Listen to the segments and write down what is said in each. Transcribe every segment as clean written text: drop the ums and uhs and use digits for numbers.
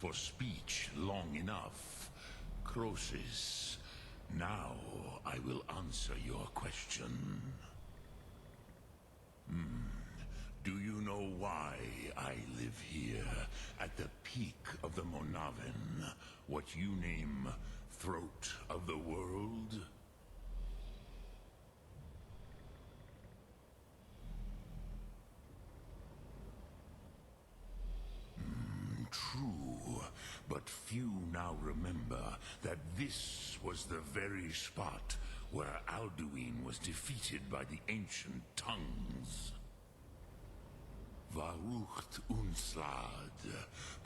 for speech long enough. Croesus, now I will answer your question. Do you know why I live here, at the peak of the Monaven, what you name Throat of the World? True, but few now remember that this was the very spot where Alduin was defeated by the ancient tongues. Varucht Unslad.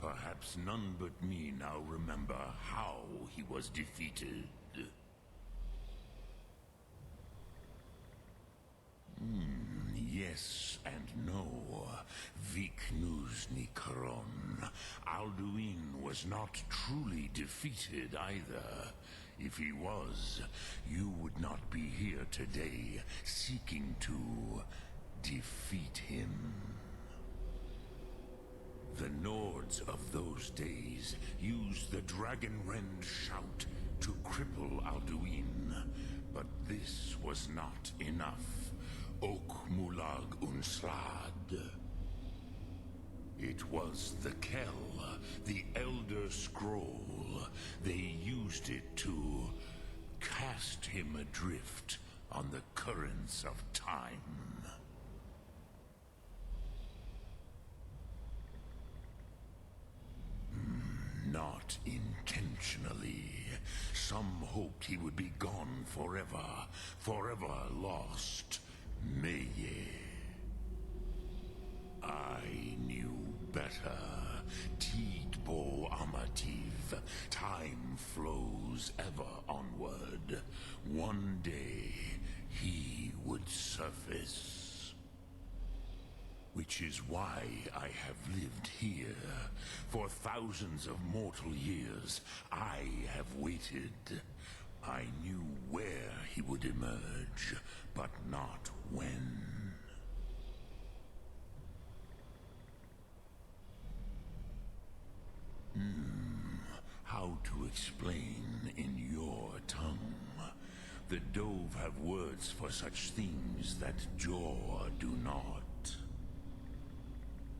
Perhaps none but me now remember how he was defeated. Yes and no. Viknus Nikron. Alduin was not truly defeated either. If he was, you would not be here today seeking to defeat him. The Nords of those days used the Dragonrend shout to cripple Alduin, but this was not enough. Ok Mulag Unslad. It was the Kell, the Elder Scroll. They used it to cast him adrift on the currents of time. Not intentionally. Some hoped he would be gone forever, forever lost. Meye. I knew better. Tidbo Amativ. Time flows ever onward. One day, he would surface. Which is why I have lived here. For thousands of mortal years, I have waited. I knew where he would emerge, but not when. How to explain in your tongue? The Dove have words for such things that Jor do not.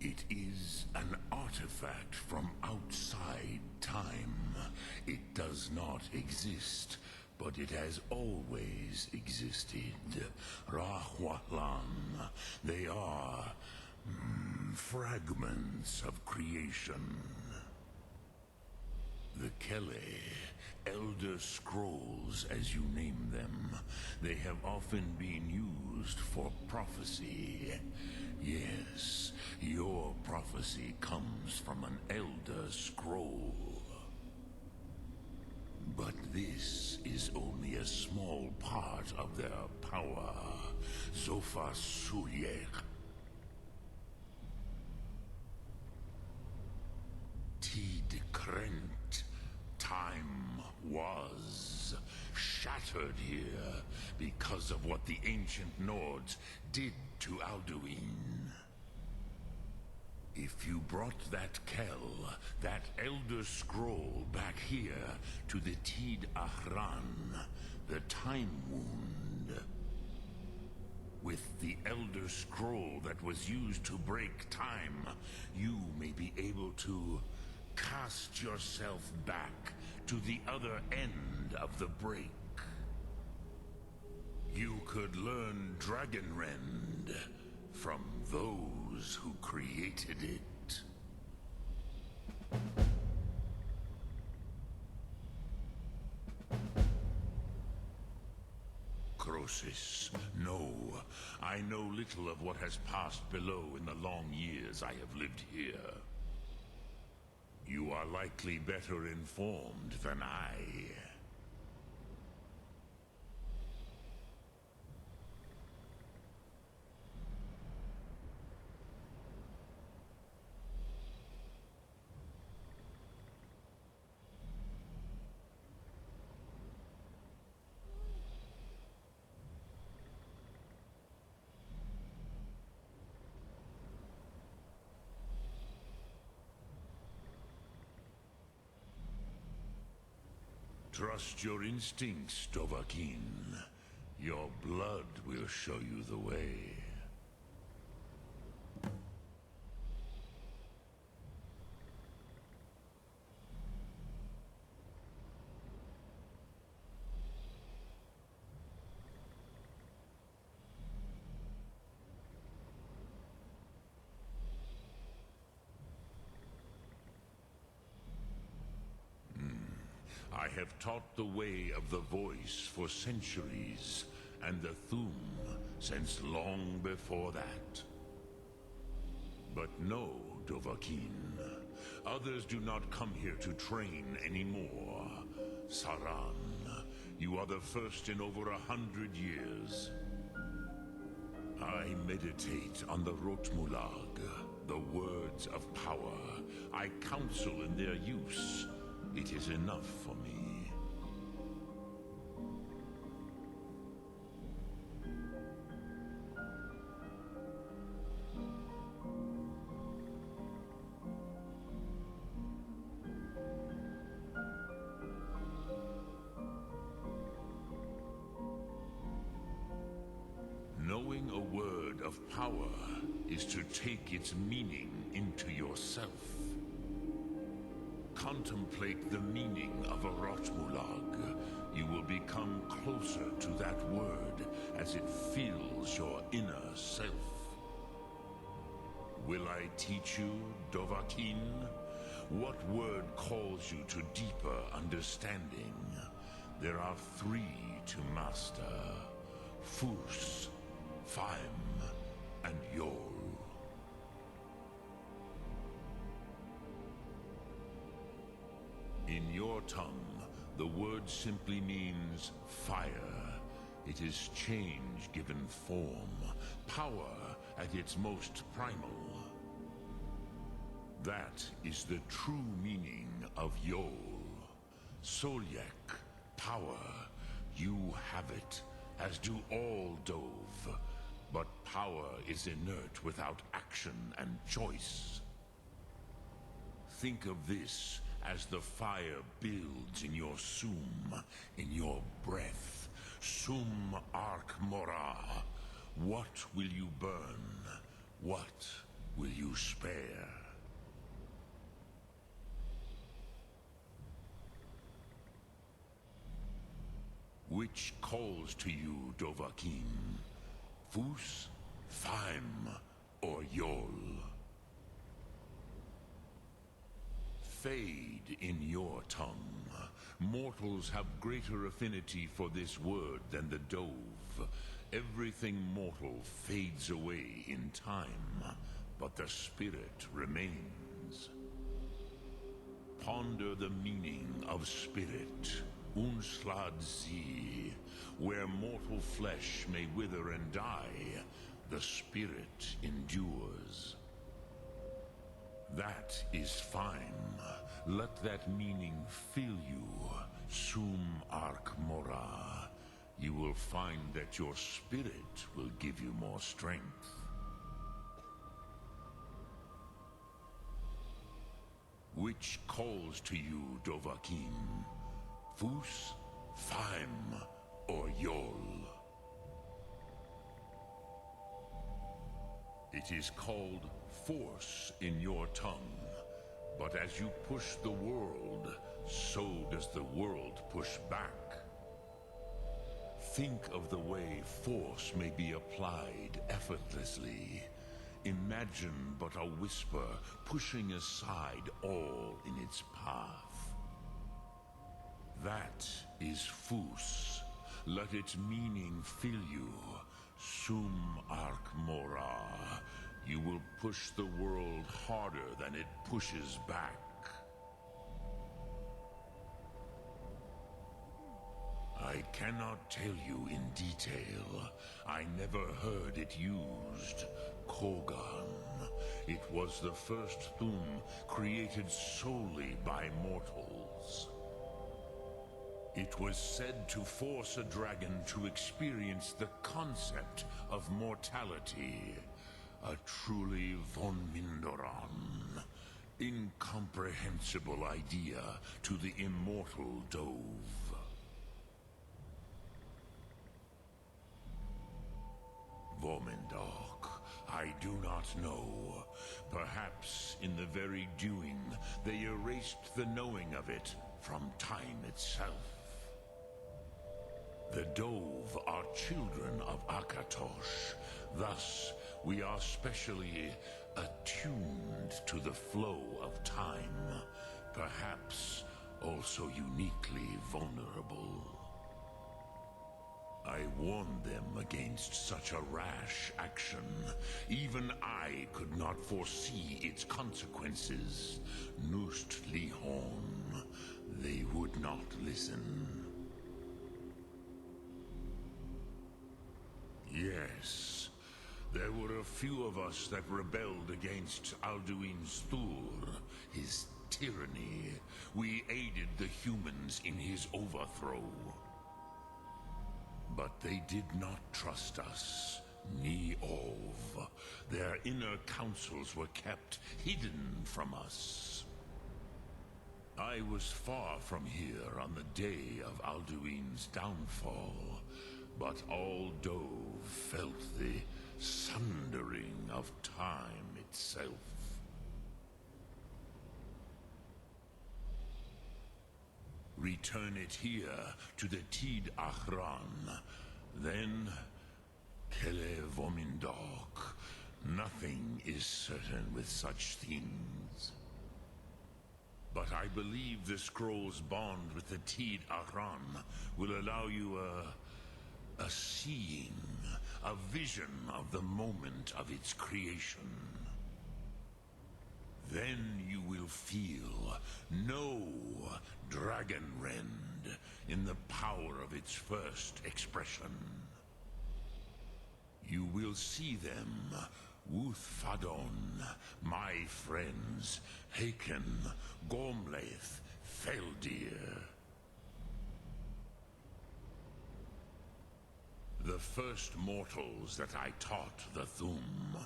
It is an artifact from outside time. It does not exist, but it has always existed. Rahwatlan. They are fragments of creation. The Kele, Elder Scrolls as you name them, they have often been used for prophecy. Yes, your prophecy comes from an Elder Scroll. But this is only a small part of their power. Zofa Suyek. Tid Krent. Time was shattered here because of what the ancient Nords did to Alduin. If you brought that Kell, that Elder Scroll back here to the Tid Ahran, the Time Wound, with the Elder Scroll that was used to break time, you may be able to cast yourself back to the other end of the break. You could learn Dragonrend from those who created it. Croesus, no. I know little of what has passed below in the long years I have lived here. You are likely better informed than I. Trust your instincts, Dovahkiin. Your blood will show you the way. I have taught the way of the voice for centuries, and the Thu'um since long before that. But no, Dovahkiin. Others do not come here to train anymore. Saran, you are the first in over 100 years. I meditate on the Rotmulag, the words of power. I counsel in their use. It is enough for me. Knowing a word of power is to take its meaning into yourself. Contemplate the meaning of a Rotmulag. You will become closer to that word as it fills your inner self. Will I teach you, Dovahkiin? What word calls you to deeper understanding? There are 3 to master: Fus, Faim, and Yol. In your tongue, the word simply means fire. It is change given form, power at its most primal. That is the true meaning of Yol. Solyek, power. You have it, as do all Dove. But power is inert without action and choice. Think of this as the fire builds in your sum, in your breath. Sum Ark Mora. What will you burn? What will you spare? Which calls to you, Dovahkiin? Fus, Faim, or Yol? Fade in your tongue. Mortals have greater affinity for this word than the Dove. Everything mortal fades away in time, but the spirit remains. Ponder the meaning of spirit, Unslad Zi. Where mortal flesh may wither and die, the spirit endures. That is fine. Let that meaning fill you, Sum Ark Mora. You will find that your spirit will give you more strength. Which calls to you, Dovahkiin? Fus, Faim, or Yol? It is called force in your tongue, but as you push the world, so does the world push back. Think of the way force may be applied effortlessly. Imagine but a whisper pushing aside all in its path. That is Fus. Let its meaning fill you, Sum Ark Mora. You will push the world harder than it pushes back. I cannot tell you in detail. I never heard it used. Kogan. It was the first Thu'um created solely by mortals. It was said to force a dragon to experience the concept of mortality. A truly von Mindoran, incomprehensible idea to the immortal Dove. Vormendok, I do not know. Perhaps in the very doing, they erased the knowing of it from time itself. The Dove are children of Akatosh. Thus, we are specially attuned to the flow of time. Perhaps also uniquely vulnerable. I warned them against such a rash action. Even I could not foresee its consequences. Nust Lihon, they would not listen. Yes, there were a few of us that rebelled against Alduin's Thur, his tyranny. We aided the humans in his overthrow. But they did not trust us, ni Ov. Their inner councils were kept hidden from us. I was far from here on the day of Alduin's downfall, but all Dove felt the sundering of time itself. Return it here to the Tid Ahran. Then, Kele Vomindok. Nothing is certain with such things. But I believe the scroll's bond with the Tid Ahran will allow you a seeing, a vision of the moment of its creation. Then you will feel, know Dragonrend in the power of its first expression. You will see them, Wuthfadon, my friends, Haken, Gormlaith, Feldir. The first mortals that I taught the Thum,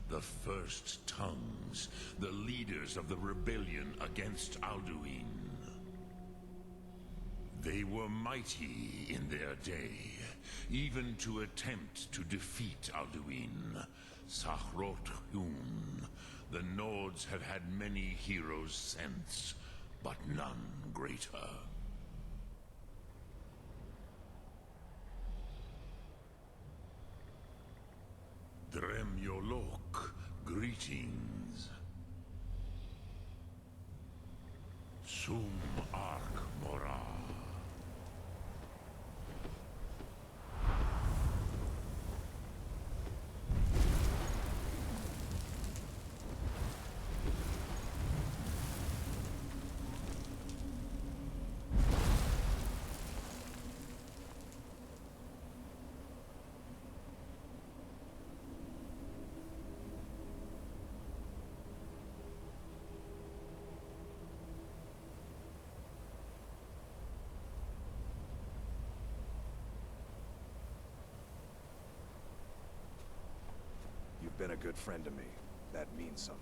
the first tongues, the leaders of the rebellion against Alduin. They were mighty in their day, even to attempt to defeat Alduin. Sahrot Hun, the Nords have had many heroes since, but none greater. Dremyolok, greetings. Sum Ark Mora. You've been a good friend to me. That means something.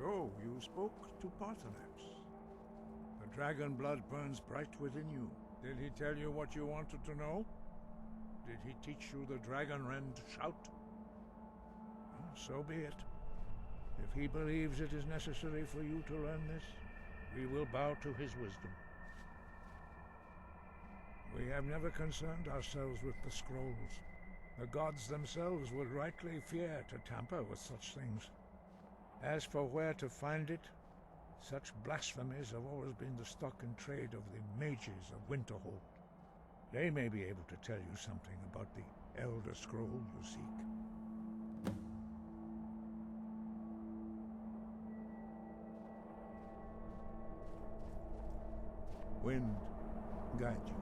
So, you spoke to Paarthurnax. The dragon blood burns bright within you. Did he tell you what you wanted to know? Did he teach you the Dragonrend shout? Well, so be it. If he believes it is necessary for you to learn this, we will bow to his wisdom. We have never concerned ourselves with the scrolls. The gods themselves would rightly fear to tamper with such things. As for where to find it, such blasphemies have always been the stock and trade of the mages of Winterhold. They may be able to tell you something about the Elder Scroll you seek. Wind, guide you.